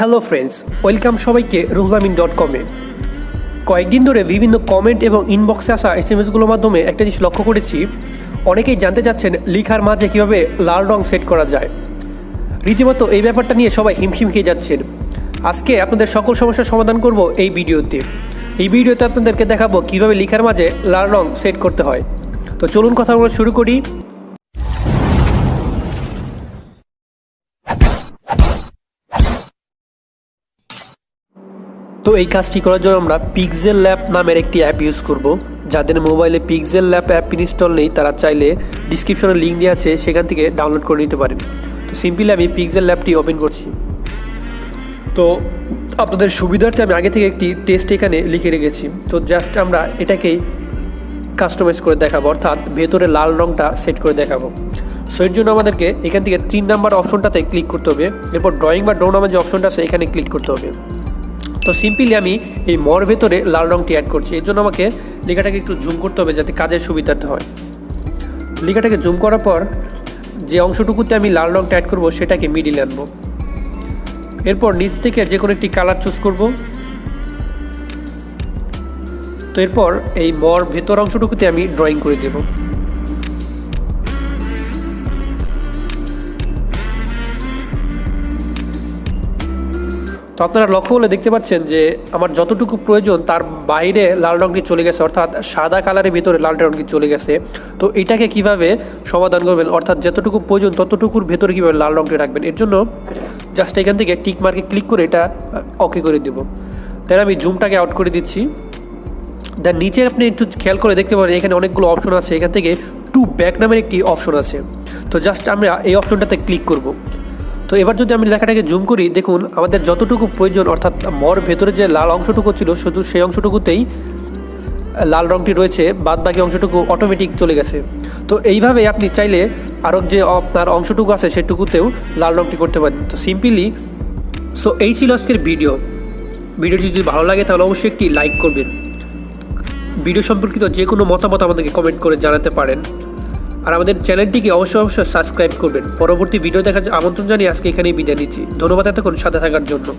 Hello friends, welcome সবাইকে রুহলামিন Dotcom-এ। কয়েকদিন ধরে বিভিন্ন কমেন্ট এবং ইনবক্সে আসা SMS-গুলোর মাধ্যমে একটা জিনিস লক্ষ্য করেছি, অনেকেই জানতে চাচ্ছেন লেখার মাঝে কীভাবে লাল রং সেট করা যায়। রীতিমতো এই ব্যাপারটা নিয়ে সবাই হিমশিম খেয়ে যাচ্ছেন। আজকে আপনাদের সকল সমস্যার সমাধান করব এই ভিডিওতে। এই ভিডিওতে আপনাদেরকে দেখাবো কীভাবে লেখার মাঝে লাল রং সেট করতে হয়। তো চলুন কথা বলা শুরু করি। তো এই কাজটি করার জন্য আমরা Pixellab নামের একটি অ্যাপ ইউজ করব। যাদের মোবাইলে Pixellab অ্যাপ ইনস্টল নেই তারা চাইলে ডিসক্রিপশনে লিঙ্ক দেওয়া আছে, সেখান থেকে ডাউনলোড করে নিতে পারেন। তো সিম্পলি আমি Pixellabটি ওপেন করছি। তো আপনাদের সুবিধার্থে আমি আগে থেকে একটি টেক্সট এখানে লিখে রেখেছি। তো জাস্ট আমরা এটাকেই কাস্টমাইজ করে দেখাবো, অর্থাৎ ভেতরে লাল রংটা সেট করে দেখাবো। সো এর জন্য আমাদেরকে এখান থেকে 3 নাম্বার অপশনটাতে ক্লিক করতে হবে। এরপর ড্রয়িং বা ড্র নামের যে অপশনটা আছে এখানে ক্লিক করতে হবে। তো সিম্পলি আমি এই মর ভেতরে লাল রংটি অ্যাড করছি। এর জন্য আমাকে লেখাটাকে একটু জুম করতে হবে যাতে কাজের সুবিধার্থে হয়। লেখাটাকে জুম করার পর যে অংশটুকুতে আমি লাল রংটা অ্যাড করব সেটাকে মিডিলে আনবো। এরপর নিচ থেকে যে কোনো একটি কালার চুজ করব। তো এরপর এই মর ভেতর অংশটুকুতে আমি ড্রয়িং করে দেব। তো আপনারা লক্ষ্য করলে দেখতে পাচ্ছেন যে আমার যতটুকু প্রয়োজন তার বাইরে লাল রঙটি চলে গেছে, অর্থাৎ সাদা কালারের ভিতরে লাল রঙটি চলে গেছে। তো এটাকে কিভাবে সমাধান করবেন, অর্থাৎ যতটুকু প্রয়োজন ততটুকুর ভেতরে কীভাবে লাল রঙটি রাখবেন, এর জন্য জাস্ট এখান থেকে টিক মার্কে ক্লিক করে এটা ওকে করে দেবো। তাহলে আমি জুমটাকে আউট করে দিচ্ছি। দেন নিচে আপনি একটু খেয়াল করে দেখতে পারেন এখানে অনেকগুলো অপশন আছে। এখান থেকে টু ব্যাক নামের একটি অপশন আছে। তো জাস্ট আমরা এই অপশনটাতে ক্লিক করব। তো এবার যদি আমি লেখাটাকে জুম করি, দেখুন আমাদের যতটুকু প্রয়োজন, অর্থাৎ মর ভেতরে যে লাল অংশটুকু ছিল শুধু সেই অংশটুকুতেই লাল রঙটি রয়েছে, বাদ বাকি অংশটুকু অটোমেটিক চলে গেছে। তো এইভাবে আপনি চাইলে আরও যে আপনার অংশটুকু আছে সেটুকুতেও লাল রঙটি করতে পারেন। তো সিম্পলি এই ছিল আজকের ভিডিওটি যদি ভালো লাগে তাহলে অবশ্যই একটি লাইক করবেন। ভিডিও সম্পর্কিত যে কোনো মতামত আমাদেরকে কমেন্ট করে জানাতে পারেন। আর আমাদের চ্যানেলটিকে অবশ্যই সাবস্ক্রাইব করবেন। পরবর্তী ভিডিও দেখার আমন্ত্রণ জানিয়ে আজকে এখানেই বিদায় নিচ্ছি। ধন্যবাদ এতক্ষণ সাথে থাকার জন্য।